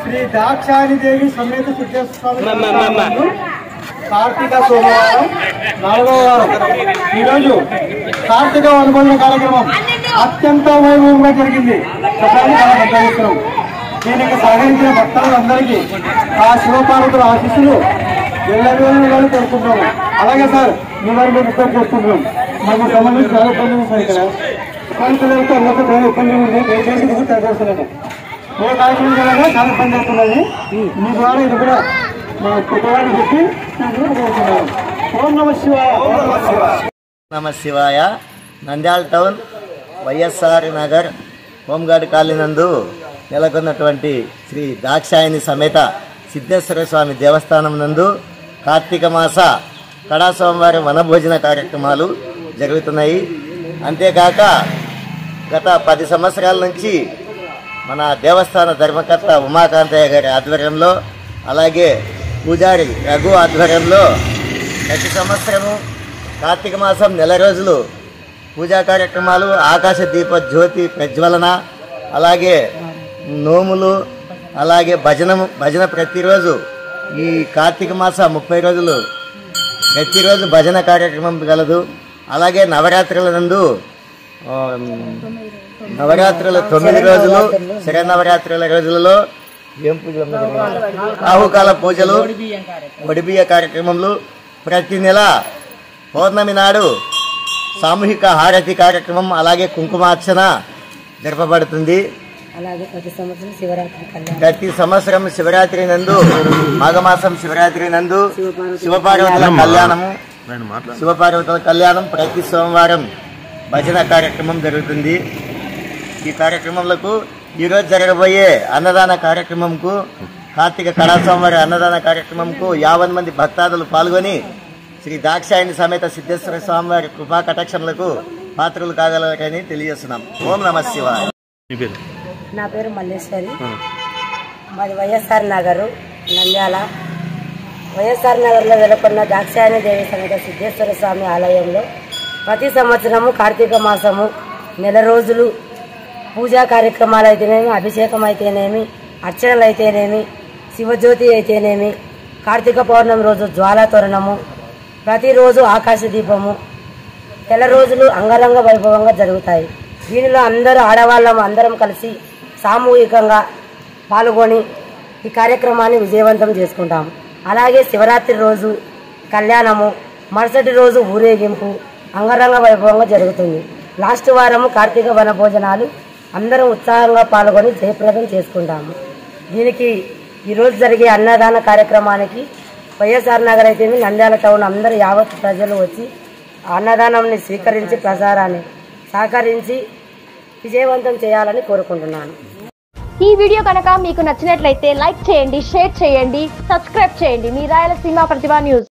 శ్రీ దాక్షాయని దేవి సమేత సిద్ధేశ్వర కార్తీక సోమవారం 4వ వారం ఈరోజు కార్తీక అనుబంధ కార్యక్రమం అత్యంత వైభవంగా జరిగింది. దీనికి సహకరించిన భక్తులందరికీ ఆ శివపార్వతుల ఆశీస్సులు ఎల్లవేళలు కోరుకుంటున్నాము. అలాగే సార్ మీ వారికి రిక్వెస్ట్ చేస్తున్నాం, మాకు సంబంధించి చాలా ఇబ్బంది సార్. ఇక్కడ ఇబ్బంది అందరికీ ఇబ్బంది ఉంది, దయచేసి తెలియజేస్తున్నాను. ఏ కార్యక్రమం చేయాలన్నా చాలా ఇబ్బంది అవుతున్నది. మీ ద్వారా ఇది కూడా మా కుటుంబాన్ని చెప్పి ఓం నమ శివాయ. నమ శివాయ. Nandyal town YSR Nagar home guard colony నందు నెలకొన్నటువంటి శ్రీ దాక్షాయని సమేత సిద్ధేశ్వర స్వామి దేవస్థానం నందు కార్తీక మాస కడా సోమవారం వనభోజన కార్యక్రమాలు జరుగుతున్నాయి. అంతేకాక గత 10 సంవత్సరాల నుంచి మన దేవస్థాన ధర్మకర్త ఉమాకాంతయ్య గారి ఆధ్వర్యంలో, అలాగే పూజారి రఘు ఆధ్వర్యంలో ప్రతి సంవత్సరము కార్తీక మాసం నెల రోజులు పూజా కార్యక్రమాలు, ఆకాశ దీప జ్యోతి ప్రజ్వలన, అలాగే నోములు, అలాగే భజన ప్రతిరోజు ఈ కార్తీక మాస 30 రోజులు ప్రతిరోజు భజన కార్యక్రమం కలదు. అలాగే నవరాత్రుల నందు నవరాత్రుల 9 రోజులు శరన్నవరాత్రుల రోజులలో ఏం పూజలు, రాహుకాల పూజలు, ఒడిబియ్య కార్యక్రమాలు, ప్రతి నెల పౌర్ణమి నాడు సామూహిక హారతి కార్యక్రమం, అలాగే కుంకుమార్చన జరపబడుతుంది. ప్రతి సంవత్సరం శివరాత్రి నందు, మాఘమాసం శివరాత్రి నందు శివపార్వతుల కళ్యాణం ప్రతి సోమవారం భజన కార్యక్రమం జరుగుతుంది. ఈ కార్యక్రమాలకు ఈరోజు జరగబోయే అన్నదాన కార్యక్రమంకు కార్తీక కళాస్వామి అన్నదాన కార్యక్రమంకు 50 మంది భక్తాదులు పాల్గొని శ్రీ దాక్షాయణి సమేత సిద్ధేశ్వర స్వామి వారి కృపా కటాక్షములకు పాత్రలు కాగలరని తెలియజేస్తున్నాం. ఓం నమః శివాయ. నా పేరు మల్లేశ్వరి, మాది వైఎస్ఆర్ నగరు నంద్యాల. వైఎస్ఆర్ నగర్లో వెలుకొన్న దాక్షాయణి దేవి సమేత సిద్ధేశ్వర స్వామి ఆలయంలో ప్రతి సంవత్సరము కార్తీక మాసము నెల రోజులు పూజా కార్యక్రమాలు అయితేనేమి, అభిషేకం అయితేనేమి, అర్చనలు అయితేనేమి, శివజ్యోతి అయితేనేమి, కార్తీక పౌర్ణమి రోజు జ్వాలా తోరణము, ప్రతిరోజు ఆకాశ దీపము నెల రోజులు అంగరంగ వైభవంగా జరుగుతాయి. దీనిలో అందరూ ఆడవాళ్ళము అందరం కలిసి సామూహికంగా పాల్గొని ఈ కార్యక్రమాన్ని విజయవంతం చేసుకుంటాము. అలాగే శివరాత్రి రోజు కళ్యాణము, మరుసటి రోజు ఊరేగింపు అంగరంగ వైభవంగా జరుగుతుంది. లాస్ట్ వారము కార్తీక వన భోజనాలు అందరం ఉత్సాహంగా పాల్గొని జయప్రదం చేసుకుంటాము. దీనికి ఈరోజు జరిగే అన్నదాన కార్యక్రమానికి వైఎస్ఆర్ నగర్ అయితే నంద్యాల టౌన్ అందరూ యావత్ ప్రజలు వచ్చి అన్నదానాన్ని స్వీకరించి ప్రసారాన్ని సహకరించి విజయవంతం చేయాలని కోరుకుంటున్నాను. ఈ వీడియో కనుక మీకు నచ్చినట్లయితే లైక్ చేయండి, షేర్ చేయండి, సబ్స్క్రైబ్ చేయండి. మీ రాయలసీమ ప్రతిభ న్యూస్.